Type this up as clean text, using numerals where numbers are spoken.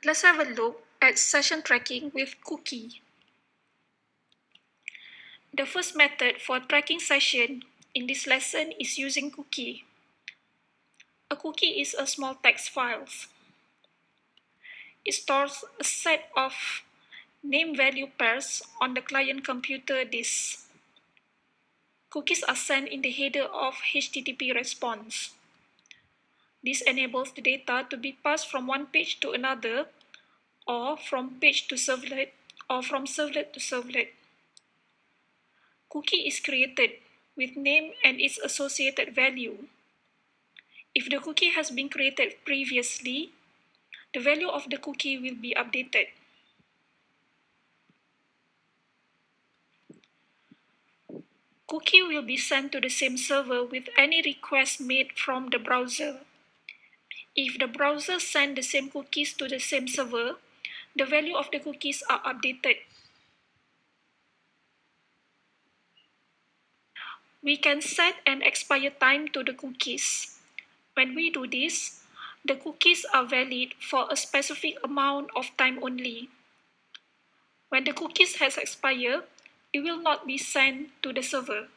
Let's have a look at session tracking with cookie. The first method for tracking session in this lesson is using cookie. A cookie is a small text file. It stores a set of name-value pairs on the client computer disk. Cookies are sent in the header of HTTP response. This enables the data to be passed from one page to another, or from page to servlet, or from servlet to servlet. Cookie is created with name and its associated value. If the cookie has been created previously, the value of the cookie will be updated. Cookie will be sent to the same server with any request made from the browser. If the browser sends the same cookies to the same server, the value of the cookies are updated. We can set an expire time to the cookies. When we do this, the cookies are valid for a specific amount of time only. When the cookies has expired, it will not be sent to the server.